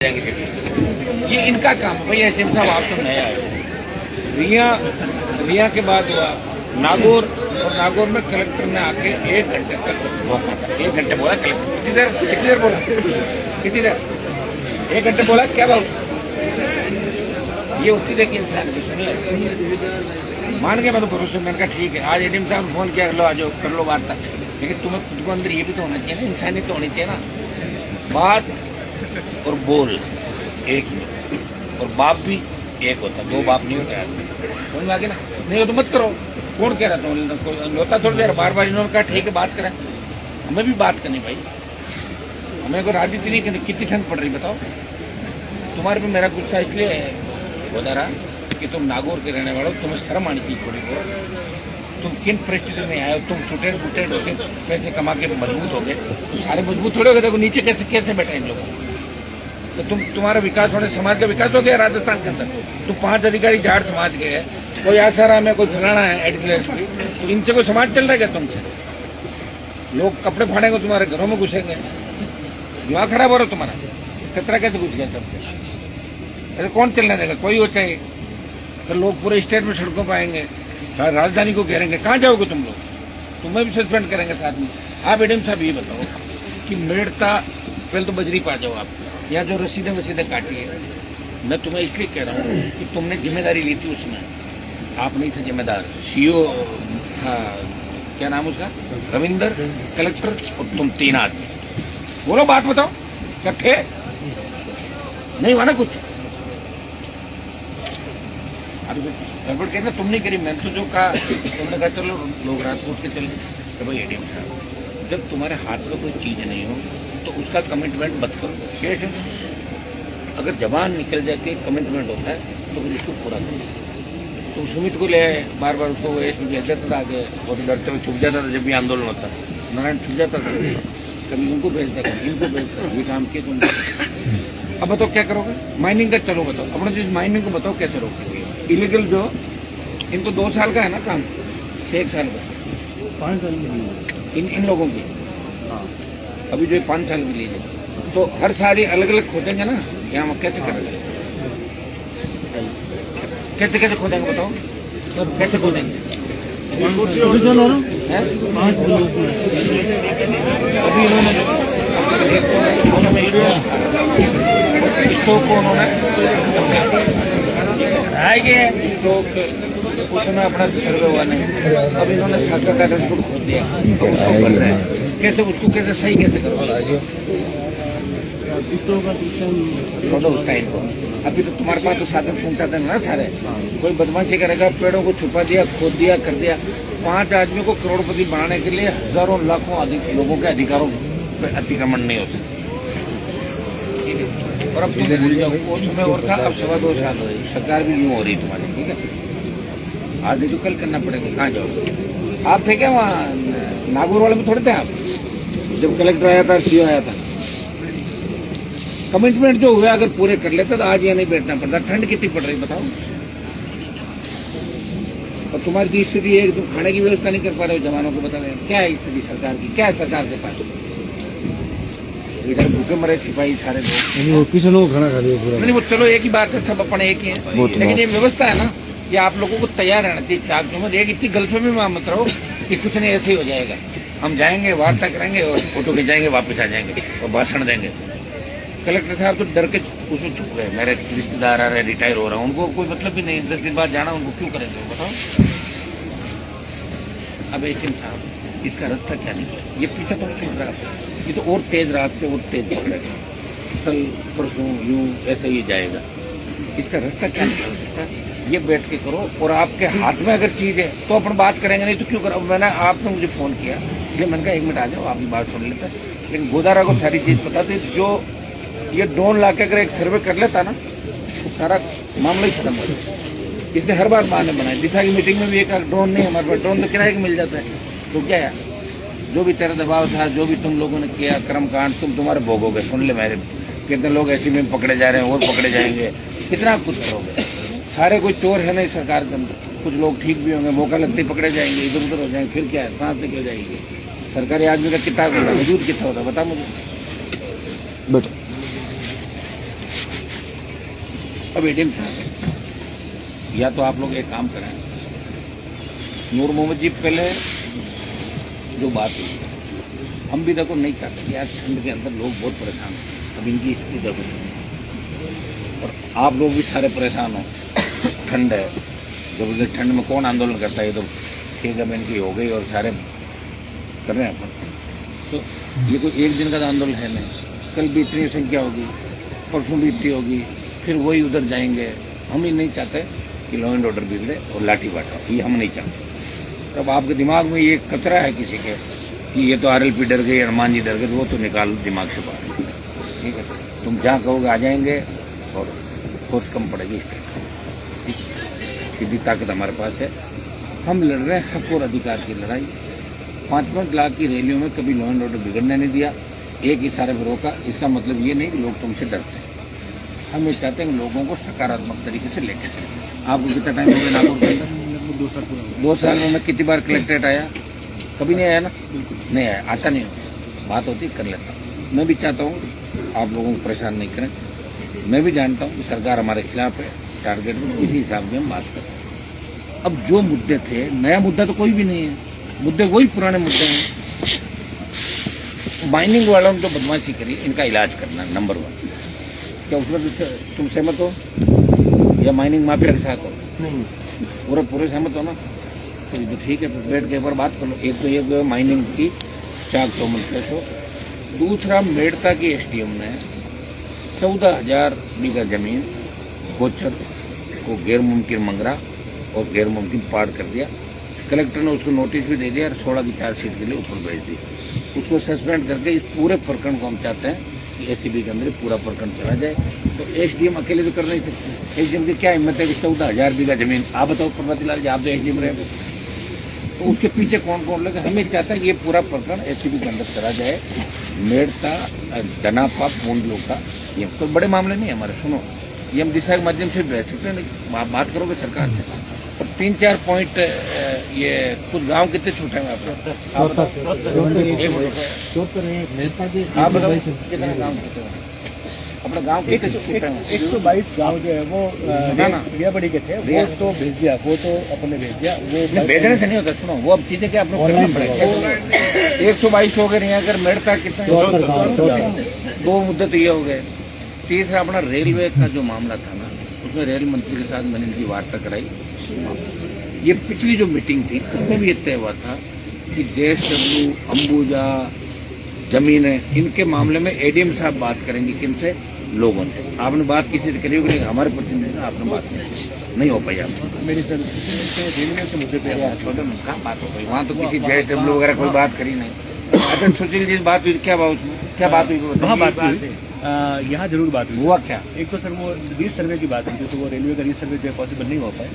ये इनका काम है भाई। एसडीएम साहब आप तो नए आए हो। रिया के बाद हुआ नागौर, और नागौर में कलेक्टर ने आके 1 घंटे तक रोका था। 1 घंटे बोला कलेक्टर। कितनी देर बोला? कितनी देर? 1 घंटे बोला। क्या बात? ये होती थी कि इंसान की सुन ले, मान के मैं तो भरोसे, मैंने कहा ठीक है। आज एडीएम साहब फोन किया, लो आज कर लो बात तक, लेकिन तुम्हें खुद को अंदर ये भी तो होना चाहिए ना, इंसानियत तो होनी चाहिए ना। बात और बोल एक ही, और बाप भी एक होता, 2 बाप नहीं होता आदमी। समझ में आ गया ना? नहीं हो तो मत करो। कौन कह रहा था? होता थोड़ी देर बार बार इन्होंने कहा ठीक है बात करें। हमें भी बात करनी भाई, हमें कोई राजनीति नहीं करनी। कितनी ठंड पड़ रही बताओ? तुम्हारे पे मेरा गुस्सा इसलिए होता रहा कि तुम नागौर के रहने वाले हो, तुम्हें शर्म आनी चाहिए थोड़ी बहुत। तुम किन परिस्थिति में आए हो? तुम छुटे बुटेड होके पैसे कमा के मजबूत हो गए, तो सारे मजबूत थोड़े हो गए। देखो नीचे कैसे कैसे बैठे इन लोगों। तो तुम्हारा विकास होने, समाज का विकास हो गया राजस्थान के अंदर। तो 5 अधिकारी जाट समाज के है, कोई आसाराम है, कोई फलाना है एडमिलेस की, तो इनसे कोई समाज चल रहा है क्या तुमसे? लोग कपड़े फाड़ेंगे, तुम्हारे घरों में घुसेंगे, दिमाग खराब हो रहा तुम्हारा। खतरा कैसे घुस गया सबसे? ऐसे कौन चलने देगा? कोई हो चाहिए तो लोग पूरे स्टेट में सड़कों पर आएंगे, राजधानी को घेरेंगे। कहाँ जाओगे तुम लोग? तुम्हें भी सस्पेंड करेंगे साथ में। आप एडीएम साहब ये बताओ कि मेड़ता पहले तो बजरी पा जाओ आप, या जो रसीदें वसीदें काटी है। मैं तुम्हें इसलिए कह रहा हूँ कि तुमने जिम्मेदारी ली थी उसमें, आप नहीं थे जिम्मेदार। सीओ था, क्या नाम उसका, रविंदर, कलेक्टर और तुम 3 आदमी। बोलो बात बताओ, क्या नहीं हुआ ना कुछ? अभी गड़बड़ कहना तुम नहीं करी, मैंने तो जो कहा तुमने कहा चलो लोग रात को उठ के चले। तो भाई एडीएम साहब, जब तुम्हारे हाथ में कोई चीज नहीं हो तो उसका कमिटमेंट मत करो। अगर जबान निकल जाती है, कमिटमेंट होता है तो फिर उसको पूरा करो। तो सुमित को ले आए, बार बार उसको भेज देता था आगे, वो तो डरते हुए छुप जाता था जब भी आंदोलन होता। नारायण छुप जाता था, कभी उनको भेजता, कभी इनको भेजता, ये काम किए तुम। अब बताओ क्या करोगे? माइनिंग का चलो बताओ, अपने जो माइनिंग को बताओ कैसे रोकोगे? इलीगल जो इनको 2 साल का है ना काम, 1 साल का, 5 साल की इन लोगों की। अभी जो 5 साल की लीजिए, तो हर साल ये अलग अलग खोदेंगे ना। यहाँ कैसे करेंगे? कैसे कैसे खोदेंगे बताओ? कैसे खोदेंगे? अभी उन्होंने स्टोव को उन्होंने आएंगे, तो उसमें अपना सर्वे हुआ नहीं। अब इन्होंने साका कागज को खोद दिया, तो उसको कर रहे हैं। कैसे उसको कैसे सही कैसे करोगे? छोड़ो उस टाइम को। अभी तो तुम्हारे पास तो साधन संसाधन ना सारे। कोई बदमाशी करेगा, पेड़ों को छुपा दिया, खोद दिया, कर दिया। 5 आदमियों को करोड़पति बनाने के लिए हजारों लाखों लोगों के अधिकारों पर अतिक्रमण नहीं हो सकता। और अब तुम भूल जाओ वो समय और था, अब 2.25 साल हो रही, सरकार भी यूं हो रही तुम्हारी। ठीक है, आज नहीं तो कल करना पड़ेगा। कहाँ जाओगे? आप थे क्या वहाँ नागौर वाले में? थोड़े थे आप जब कलेक्टर आया था, सीओ आया था। कमिटमेंट जो हुआ अगर पूरे कर लेते तो आज यहाँ नहीं बैठना पड़ता। ठंड कितनी पड़ रही बताओ? और तुम्हारी स्थिति है, तुम खाने की व्यवस्था नहीं कर पा रहे हो जवानों को। बता रहे क्या है स्थिति सरकार की? क्या है सरकार के पास? इधर भूखे मरे सिपाही सारे लोग, खाना खा लिया पूरा। नहीं वो चलो एक ही बात है, सब अपने एक ही है, लेकिन ये व्यवस्था है ना, ये आप लोगों को तैयार रहना चाहिए। चाक जो मत एक इतनी गलतफहमी में मत रहो कि कुछ नहीं ऐसे ही हो जाएगा। हम जाएंगे, वार्ता करेंगे और फोटो खिंचाएंगे, वापस आ जाएंगे और भाषण देंगे। कलेक्टर साहब तो डर के उसमें छुप गए। मेरे रिश्तेदार आ रहे, रिटायर हो रहा हूँ, उनको कोई मतलब भी नहीं, 10 दिन बाद जाना, उनको क्यों करेंगे बताओ? अब एडीएम साहब इसका रास्ता क्या नहीं, ये पीछे तो छूट रहा है, ये तो और तेज रात से और तेज पकड़ेगा। कल परसों यूं ऐसे ही जाएगा। इसका रास्ता क्या निकल सकता है? ये बैठ के करो, और आपके हाथ में अगर चीज है तो अपन बात करेंगे, नहीं तो क्यों करो? मैंने आपने मुझे फोन किया, इसलिए मैंने कहा 1 मिनट आ जाओ, आप बात सुन लेते। लेकिन गोदारा को सारी चीज पता थी। जो ये ड्रोन ला के अगर एक सर्वे कर लेता ना तो सारा मामला ही खत्म हो जाता। इसने हर बार बहाने बनाए। दिशा की मीटिंग में भी एक ड्रोन नहीं हमारे पास, ड्रोन तो किराए का मिल जाता है। तो क्या है, जो भी तेरा दबाव था, जो भी तुम लोगों ने किया कर्मकांड, तुम्हारे भोगोगे। सुन ले मेरे, कितने लोग ऐसे में पकड़े जा रहे हैं और पकड़े जाएंगे, कितना कुछ करोगे? सारे कोई चोर है नहीं सरकार के अंदर, कुछ लोग ठीक भी होंगे, मौका लगते ही पकड़े जाएंगे, इधर उधर हो जाएंगे, फिर क्या है, सांस निकल जाएगी। सरकारी आदमी का कितना होता है, वजूद कितना होता है बता मुझे। अब एडीएम चाहते हैं, या तो आप लोग एक काम करें, नूर मोहम्मद जी पहले जो बात हुई, हम भी देखो नहीं चाहते कि आज ठंड के अंदर लोग बहुत परेशान हैं, अब इनकी स्थिति देखो, और आप लोग भी सारे परेशान हो, ठंड है, जबरदस्त ठंड में कौन आंदोलन करता है, ये तो ठीक है इनकी हो गई और सारे कर रहे हैं अपन, तो ये कोई एक दिन का आंदोलन है नहीं, कल भी इतनी संख्या होगी, परसों भी इतनी होगी, फिर वही उधर जाएंगे। हम ही नहीं चाहते कि लॉ एंड ऑर्डर बिगड़े और लाठी बांटा, ये हम नहीं चाहते। तब आपके दिमाग में ये कचरा है किसी के कि ये तो आरएलपी डर गए, हनुमान जी डर गए, तो वो तो निकाल दिमाग से बाहर, ठीक है। तुम जहाँ कहोगे आ जाएंगे और बहुत कम पड़ेगी स्टेट, सीधी ताकत हमारे पास है। हम लड़ रहे हैं हक और अधिकार की लड़ाई। 5-5 लाख की रैलियों में कभी लॉ एंड ऑर्डर बिगड़ने नहीं दिया, एक इशारे पर रोका। इसका मतलब ये नहीं कि लोग तुमसे डरते हैं, हम ये चाहते हैं कि लोगों को सकारात्मक तरीके से लेके चलें। आपको कितना टाइम हो गया नागौर के अंदर? 2 साल में मैं कितनी बार कलेक्ट्रेट आया? कभी नहीं आया ना, नहीं आया, आता नहीं हूँ, बात होती कर लेता हूँ। मैं भी चाहता हूँ आप लोगों को परेशान नहीं करें, मैं भी जानता हूँ कि सरकार हमारे खिलाफ है, टारगेट में इसी हिसाब से हम बात करें। अब जो मुद्दे थे, नया मुद्दा तो कोई भी नहीं है, मुद्दे वही पुराने मुद्दे हैं। माइनिंग वालों ने जो बदमाशी करी, इनका इलाज करना नंबर 1। क्या उसमें तुम सहमत हो या माइनिंग माफिया के साथ हो? पूरे सहमत हो ना? तो ये तो ठीक है, बैठ के एक बार बात कर लो। एक तो ये माइनिंग की चाक तो केस हो, दूसरा मेड़ता की एसडीएम ने 14,000 बीघा जमीन गोचर को गैर मुमकिन मंगरा और गैर मुमकिन पार कर दिया। कलेक्टर ने उसको नोटिस भी दे दिया और 16 की चार्जशीट के लिए ऊपर भेज दी। उसको सस्पेंड करके इस पूरे प्रकरण को हम चाहते हैं कि एसीबी के अंदर पूरा प्रकरण चला जाए। तो एसडीएम अकेले तो कर नहीं सकते, एसडीएम की क्या हिम्मत है कि 14,000 बीघा जमीन, आप बताओ प्रभाती लाल जी, आप तो एसडीएम रहे, तो उसके पीछे कौन कौन लगे? हमें चाहता है कि ये पूरा प्रकरण एसीबी के अंदर चला जाए। मेड़ता दनापा पूंडलों का ये तो बड़े मामले नहीं है हमारे, सुनो, ये हम दिशा के माध्यम से भेज सकते हैं, आप बात करोगे सरकार से। और 3-4 पॉइंट, ये कुछ गांव कितने छूटे हैं आपको? आप बताओ कितने गाँव छूटे हैं? अपना गांव कितने छूटे हैं? 122 गांव जो है वो बड़ी के थे, वो तो भेज दिया, वो तो अपने भेज दिया, वो भेजने से नहीं होता, सुनो, वो अब चीजें क्या अपने करना पड़ेगा। 122 हो गए, यहाँ अगर मेड़ता कितना, 2 मुद्दे तो ये हो गए। तीसरा अपना रेलवे का जो मामला था ना, उसमें रेल मंत्री के साथ मैंने इनकी वार्ता कराई। ये पिछली जो मीटिंग थी उसमें भी ये तय हुआ था कि JSW, अंबुजा जमीनें, इनके मामले में एडीएम साहब बात करेंगे, किनसे? लोगों से। आपने बात किसी से करी होगी? हमारे प्रतिनिधि से आपने बात नहीं हो पाई। आप मेरी सर रेलवे के मुद्दे पे छोटे कहाँ बात हो गई? वहाँ तो किसी JSW वगैरह कोई बात करी नहीं। अच्छा सुशील जी बात हुई, क्या बात हुई? वहाँ बात हुई, यहाँ जरूर बात हुई। हुआ क्या? एक तो सर वो रीच सर्वे की बात हुई, तो वो रेलवे का रीच सर्वे जो पॉसिबल नहीं हो पाए,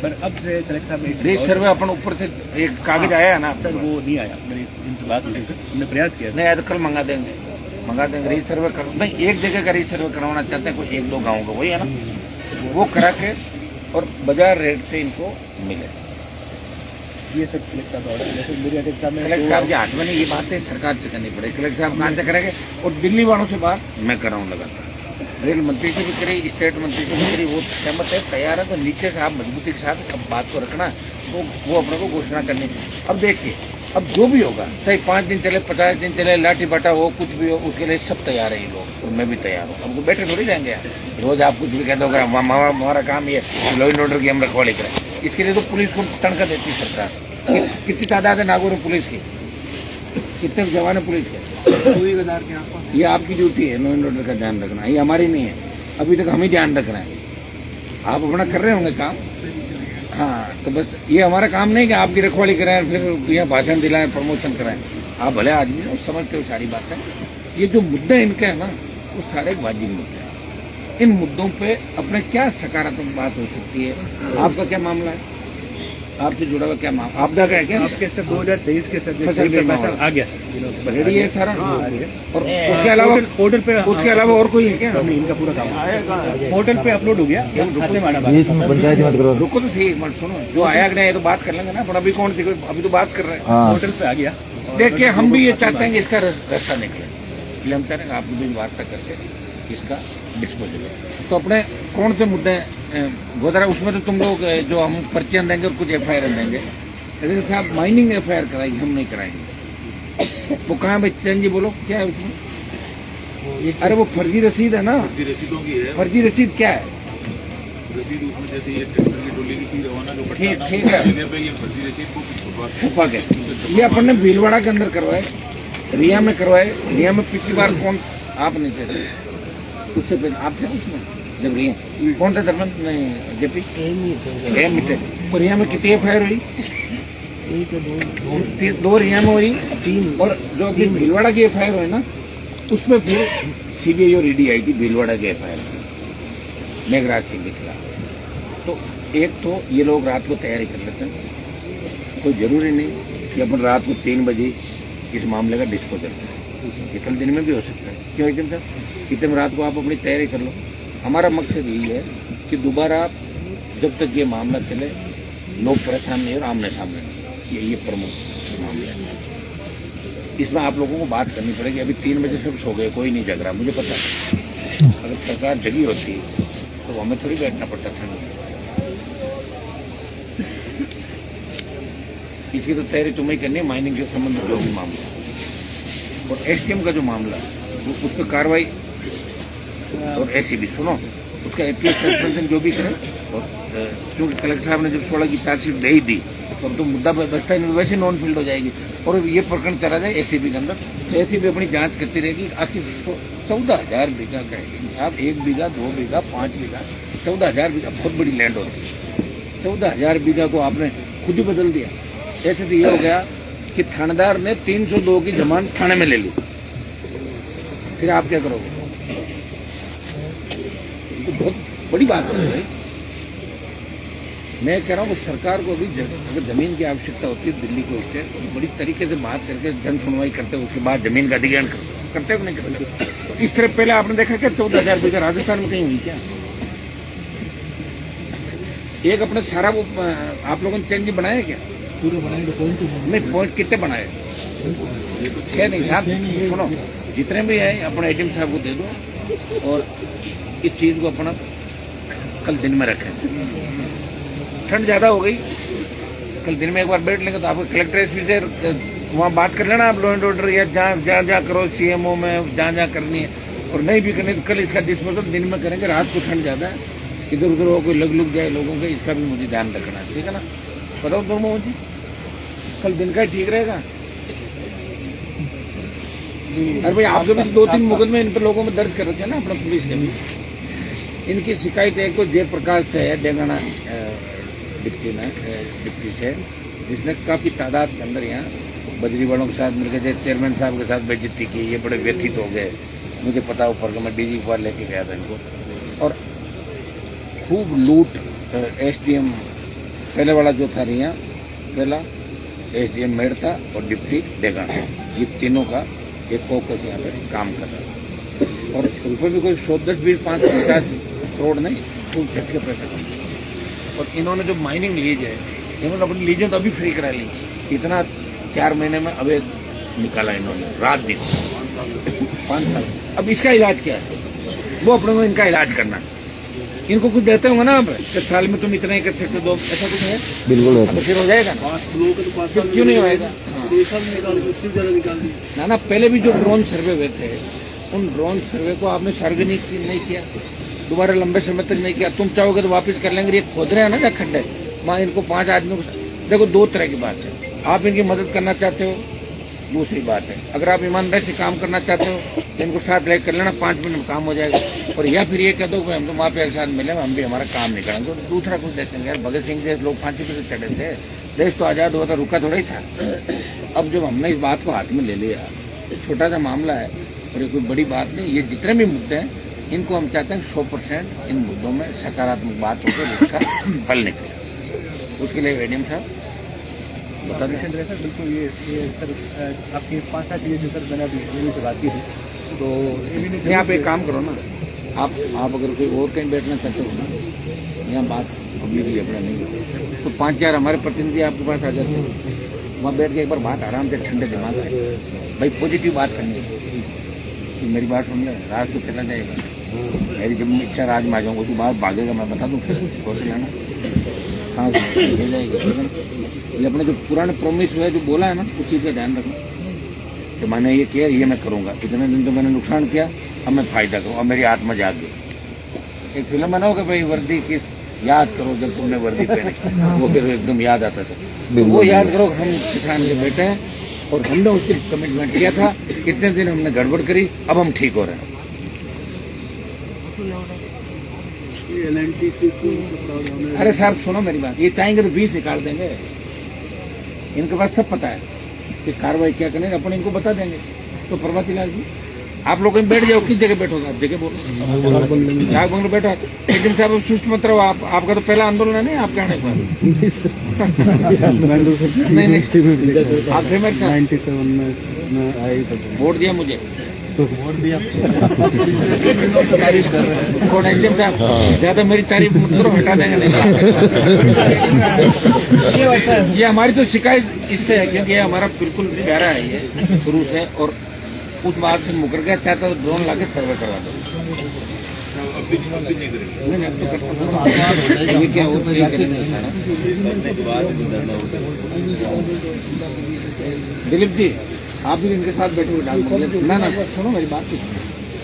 पर अब कलेक्टर साहब ने रीच सर्वे अपन ऊपर से एक कागज आया है ना सर, वो नहीं आया। मेरी इनसे बात हुई, हमने प्रयास किया। नहीं आया तो कल मंगा देंगे रीच सर्वे कर। नहीं, एक जगह का रीच सर्वे करवाना चाहते हैं, कोई 1-2 गाँव का, वही है ना, वो करा के और बाजार रेट से इनको मिले। ये सब कलेक्टर साहब कलेक्टर साहब के हाथ में नहीं, ये बातें सरकार से करनी पड़ेगी। कलेक्टर साहब कहाँ से करेंगे? और दिल्ली वालों से बात मैं कर रहा हूँ लगातार, रेल मंत्री से भी करी, स्टेट मंत्री से भी करी, वो सहमत है, तैयार है। तो नीचे से आप मजबूती के साथ अब बात को रखना, तो वो अपने को घोषणा करनी। अब देखिए, अब जो भी होगा, चाहे 5 दिन चले, 50 दिन चले, लाठी बाटा हो, कुछ भी हो, उसके लिए सब तैयार है ये लोग, और मैं भी तैयार हूँ। अब बैठे थोड़ी जाएंगे यार, रोज आप कुछ भी कह दो, हमारा काम ये लॉ एंड ऑर्डर की हम रखवाली करें। इसके लिए तो पुलिस को तनख्वाह देती सरकार। कितनी तादाद है नागौर में पुलिस की? कितने जवान है पुलिस के? 2000 के आसपास। ये आपकी ड्यूटी है लॉ एंड ऑर्डर का ध्यान रखना, ये हमारी नहीं है। अभी तक हम ही ध्यान रख रहे हैं, आप अपना कर रहे होंगे काम। हाँ, तो बस ये हमारा काम नहीं कि आपकी रखवाली कराएं, फिर यहाँ भाषण दिलाएं, प्रमोशन कराएं। आप भले आदमी हो, समझते हो सारी बातें। ये जो मुद्दे इनके हैं ना, वो सारे वाजिब मुद्दे हैं। इन मुद्दों पे अपने क्या सकारात्मक बात हो सकती है? आपका क्या मामला है? आपसे जुड़ा हुआ क्या मामला? आपदा का है क्या? आपके सर 2023 के सर फसल बीमा आ गया रेडी है सारा। और उसके अलावा पोर्टल पे, उसके अलावा और कोई है क्या? इनका पूरा काम पोर्टल पे अपलोड हो गया। रुको तो ठीक, मत सुनो, जो आया कि नहीं तो बात कर लेंगे ना, पर अभी कौन सी, अभी तो बात कर रहे हैं। पोर्टल पे आ गया। देखिए, हम भी ये चाहते हैं कि इसका रास्ता निकले, इसलिए हम चाह रहे हैं आपकी भी वार्ता करके इसका डिस्पोजल। तो अपने कौन से मुद्दे गोदरा उसमें तो तुम लोग जो हम पर्चियां देंगे और कुछ FIR देंगे, लेकिन साहब माइनिंग FIR कराएंगे, हम नहीं कराएंगे। वो कहाँ है भाई चंद जी, बोलो क्या है उसमें? अरे वो फर्जी रसीद है ना, फर्जी रसीदों की है। फर्जी रसीद क्या है? रसीद उसमें जैसे ये ट्रैक्टर की टोली की थी रवाना जो ठीक पटना ठीक है, जगह पे ये फर्जी रसीद को छुपा के ये अपन ने भीलवाड़ा के अंदर करवाए, रिया में करवाए। रिया में पिछली बार कौन, आप नहीं थे, उससे पहले आप थे उसमें जब रिया कौन थे? धर्मेंद्र नहीं, जेपी थे। और रिया में कितनी FIR हुई? 2 रिया में हुई, 3। और जो अपनी भीलवाड़ा की FIR हुई ना, उसमें फिर CBI और ED आई थी भीलवाड़ा की FIR मेघराज सिंह के खिलाफ। तो एक तो ये लोग रात को तैयारी कर लेते हैं, कोई जरूरी नहीं कि अपन रात को 3 बजे इस मामले का डिस्पोजल करें, ये कल दिन में भी हो सकता है। क्यों एकदम साहब, इतने रात को आप अपनी तैयारी कर लो। हमारा मकसद यही है कि दोबारा जब तक ये मामला चले लोग परेशान नहीं और आमने सामने नहीं, ये प्रमुख मामला है। इसमें आप लोगों को बात करनी पड़ेगी। अभी 3 बजे सब सो गए, कोई नहीं जग रहा, मुझे पता है। अगर सरकार जगी होती तो हमें थोड़ी बैठना पड़ता था। इसकी तो तैयारी तुम्हें करनी है, माइनिंग के संबंध में जो भी मामला। और SDM का जो मामला उस पर कार्रवाई, और SCB सुनो उसका APS सस्पेंशन जो भी करे। और चूंकि कलेक्टर साहब ने जब 16 की चार्जशीट दे ही दी तो मुद्दा बचता ही नहीं, वैसे नॉन फील्ड हो जाएगी। और ये प्रकरण चला जाए SCB के अंदर, तो SCB अपनी जांच करती रहेगी। आखिर 14,000 बीघा का है आप, 1 बीघा 2 बीघा 5 बीघा 14,000 बीघा बहुत बड़ी लैंड होती है। 14,000 बीघा को आपने खुद ही बदल दिया। ऐसे तो ये हो गया कि थानेदार ने 302 की जमानत थाने में ले ली, फिर आप क्या करोगे? तो बहुत बड़ी बात हो गई। मैं कह रहा हूँ सरकार को भी अगर जमीन की आवश्यकता होती है, दिल्ली को इससे बड़ी तरीके से बात करके जन सुनवाई करते, उसके बाद जमीन का अधिग्रहण करते हो नहीं करते? इस तरह पहले आपने देखा क्या 14,000 बीघा राजस्थान में कहीं हुई क्या? एक अपने सारा वो आप लोगों ने चेंज बनाया क्या? पूरे बनाए तो नहीं, पॉइंट कितने बनाए? 6 नहीं साहब, सुनो जितने भी है अपने ADM साहब को दे दो और इस चीज को अपना कल दिन में रखें। ठंड ज्यादा हो गई, कल दिन में एक बार बैठ लेंगे तो आपको कलेक्टर SP से वहाँ बात कर लेना आप, लॉ एंड ऑर्डर या जहाँ करो CMO में जहाँ करनी है। और नहीं भी करनी तो कल इसका डिस्पोजल दिन में करेंगे। रात को ठंड ज्यादा है, इधर उधर हो कोई लग जाए लोगों के, इसका भी मुझे ध्यान रखना है, ठीक है ना? बताओ दोनों जी, कल दिन का ही ठीक रहेगा। अरे भाई आप लोग 2-3 मुकदमे इन पर लोगों में दर्ज कर रखे हैं ना अपना पुलिस ने भी। इनकी शिकायत एक तो जयप्रकाश से है, डेंगाना डिप्टी से, जिसने काफी तादाद के अंदर यहाँ बजरी वालों के साथ मिलकर चेयरमैन साहब के साथ बेइज्जती की। ये बड़े व्यथित हो गए, मुझे पता ऊपर का, मैं DG पर लेके गया था इनको। और खूब लूट SDM पहले वाला जो था रिया, पहला SDM मेड़ता और डिप्टी डेगाना, ये तीनों का एक फोकस यहाँ पे काम कर रहा है। और रुपये भी कोई 100, 10, 20, 5, 50 करोड़ नहीं, खूब खर्च के पैसा कम। और इन्होंने जो माइनिंग लीज है, इन्होंने अपनी लीजें तो अभी फ्री करा ली। इतना 4 महीने में अवैध निकाला इन्होंने, रात दिन 5 साल। अब इसका इलाज क्या है? वो अपने को इनका इलाज करना है। इनको कुछ देते होंगे ना आप, साल में तुम इतना ही कर सकते हो, ऐसा कुछ है? बिल्कुल तो फिर हो जाएगा, क्यों नहीं होएगा? ना पहले भी जो ड्रोन सर्वे हुए थे, उन ड्रोन सर्वे को आपने सार्वजनिक नहीं किया, दोबारा लंबे समय तक नहीं किया। तुम चाहोगे तो वापस कर लेंगे। ये खोद रहे हैं ना जहाँ खड्डे, वहाँ इनको 5 आदमियों को, देखो 2 तरह की बात है। आप इनकी मदद करना चाहते हो, दूसरी बात है अगर आप ईमानदारी से काम करना चाहते हो तो इनको साथ लेकर कर लेना, 5 मिनट में काम हो जाएगा। और या फिर ये कह दो कि हम तो वहाँ पे एक साथ मिले, हम भी हमारा काम नहीं करेंगे, तो दूसरा कुछ देखेंगे। यार भगत सिंह जैसे लोग फांसी पे चढ़े थे, देश तो आजाद हुआ था, रुका थोड़ा ही था। अब जब हमने इस बात को हाथ में ले लिया, छोटा सा मामला है और ये कोई बड़ी बात नहीं। ये जितने भी मुद्दे हैं इनको हम चाहते हैं 100% इन मुद्दों में सकारात्मक बात होकर इसका फल निकले। उसके लिए ADM साहब बता दें सर। बिल्कुल ये सर आपकी 5-7 चीज़ें जो सर मैंने अभी से बात की थी, तो नहीं आप एक काम करो ना, आप अगर कोई और कहीं बैठना चाहते हो ना, यहाँ बात अभी भी अपना नहीं, तो 5-4 हमारे प्रतिनिधि आपके पास आ जाते हैं, वहाँ बैठ के एक बार बात आराम से ठंडे दिमाग है भाई, पॉजिटिव बात करनी है। मेरी बात सुन ले, रात को चला जाएगा। मेरी जब इच्छा आज मैं आ जाऊंगा उसके बाद भागेगा, मैं बता दूं फिर कोर्ट लाना कहाँ से ले जाएगी। ये अपने जो पुराने प्रॉमिस हुआ है, जो बोला है ना, उस चीज़ का ध्यान रखना कि मैंने ये किया, ये मैं करूंगा। इतने दिन तो मैंने नुकसान किया, अब मैं फायदा करूँ। अब मेरी आत्मा जाग गई। एक फिल्म बनाओ कि भाई वर्दी किस याद करो जब तुमने वर्दी पहनी, वो फिर एकदम याद आता था। वो याद करो, हम किसान के बेटे हैं और हमने उसके कमिटमेंट किया था। कितने दिन हमने गड़बड़ करी, अब हम ठीक हो रहे हैं। अरे साहब सुनो मेरी बात, ये चाहेंगे तो 20 निकाल देंगे। इनके पास सब पता है कि कार्रवाई क्या करनी, अपन इनको बता देंगे। तो प्रभाती लाल जी, आप लोग बैठ जाओ। किस जगह बैठोगे आप? जगह बोलो, जाग बंगले बैठो। लेकिन साहब सुस्त मत रहो। आपका तो पहला आंदोलन है, नहीं आपके आने का? नहीं आप थे मेरे साथ 97 में आई वोट दिया मुझे, वोट दिया। कौन एग्जाम साहब? ज्यादा मेरी तारीफ मत करो, हटा देंगे। नहीं, ये हमारी तो शिकायत इससे है क्योंकि ये हमारा बिल्कुल प्यारा है ये शुरू से, और उस बात से मुकर गया। चाहता तो ड्रोन लाके सर्वे करवा दो। ये क्या होता है? दिलीप जी, आप भी इनके साथ बैठे हुए डाल दो ना। ना सुनो मेरी बात,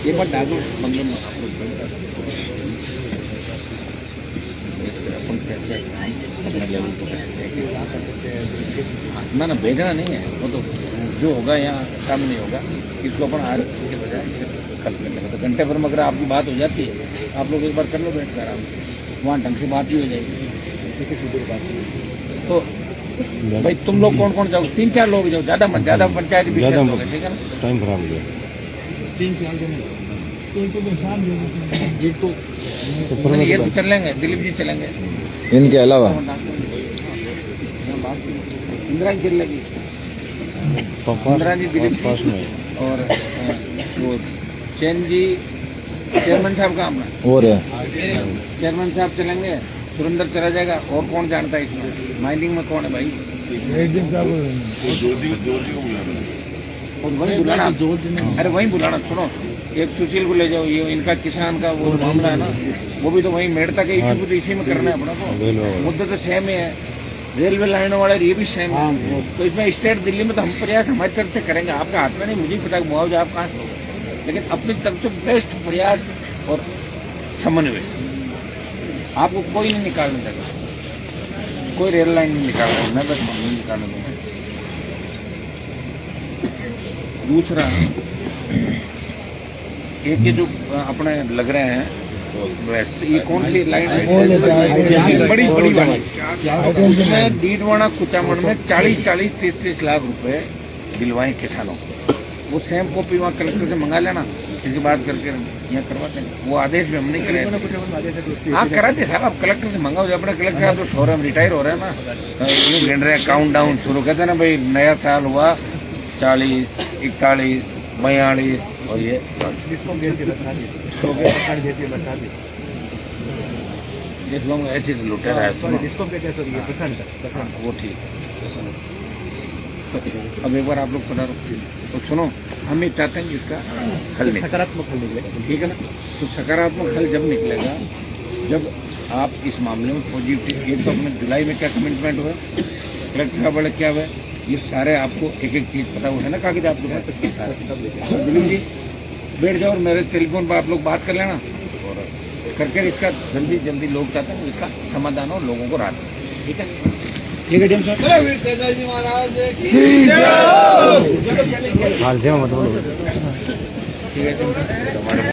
एक बार डाल दो बंगले में। ना भेजना नहीं है, वो तो जो होगा यहाँ काम नहीं होगा। इसको अपन आज के बजाय कल कर लेंगे। तो घंटे भर में अगर आपकी बात हो जाती है, आप लोग एक बार कर लो बैठ कर, आराम वहाँ ढंग से बात भी हो जाएगी। तो भाई तुम लोग कौन कौन जाओ? 3-4 लोग जाओ, ज्यादा मत। ज्यादा पंचायत भी ठीक है ना? टाइम खराब हो गया। 3-4 ये तो चल लेंगे, दिलीप जी चलेंगे। इनके अलावा इंदिरा जी चल लगी, इंदिरा जी, दिलीप जी और वो चैन जी, चेयरमैन साहब का अपना और चेयरमैन साहब चलेंगे, सुरेंद्र चला जाएगा। और कौन जानता है इसमें? माइनिंग में कौन है भाई? और वही बुलाना। अरे वही बुलाना। सुनो, एक सुशील को ले जाओ। ये इनका किसान का वो मामला है ना, वो भी तो वही मेड़ता के इशू को तो इसी में करना है अपना को। मुद्दा तो सेम ही है। रेलवे लाइनों वाला ये भी सेम है। तो इसमें स्टेट दिल्ली में तो हम प्रयास हमारी तरफ से करेंगे। आपका हाथ में नहीं, मुझे पता मुआवजा आप कहाँ से, लेकिन अपनी तरफ से बेस्ट प्रयास और समन्वय। आपको कोई नहीं निकालने देगा, कोई रेल लाइन नहीं निकालना, मैं बस नहीं निकालने दूंगा। दूसरा, एक ये जो अपने लग रहे हैं, ये कौन सी लाइन है? बड़ी बड़ी वाली, उसमें डीडवाना कुचामण में 40-40, 30-30 लाख रुपए दिलवाए किसानों को। वो सेम कॉपी वहाँ कलेक्टर से मंगा लेना, इनकी बात करके यहाँ करवाते हैं। वो आदेश भी हम नहीं करें। हाँ कराते साहब, आप कलेक्टर से मंगाओ। अपने कलेक्टर साहब तो शोरूम रिटायर हो रहे हैं ना, ये गिन रहे हैं, काउंट डाउन शुरू कहते हैं ना भाई, नया साल हुआ 40, 41, 42 और ये लोग ऐसे लुटे रहा है। वो ठीक। अब एक बार आप लोग पता तो सुनो, हम ये चाहते हैं कि इसका हल सकारात्मक हल निकलेगा, ठीक है ना? तो सकारात्मक हल जब निकलेगा, जब आप इस मामले में पॉजिटिव, एक तो अपने जुलाई में क्या कमिटमेंट हुआ, कलेक्टर साहब वाले क्या हुआ, ये सारे आपको एक एक चीज पता हुआ है ना, कागज आपके पास। दिलीप जी बैठ जाओ और मेरे टेलीफोन पर आप लोग बात कर लेना, और करके इसका जल्दी जल्दी लोग चाहते हैं इसका समाधान हो, लोगों को राहत हो। ठीक है, ठीक है जेम्स साहब। ठीक है।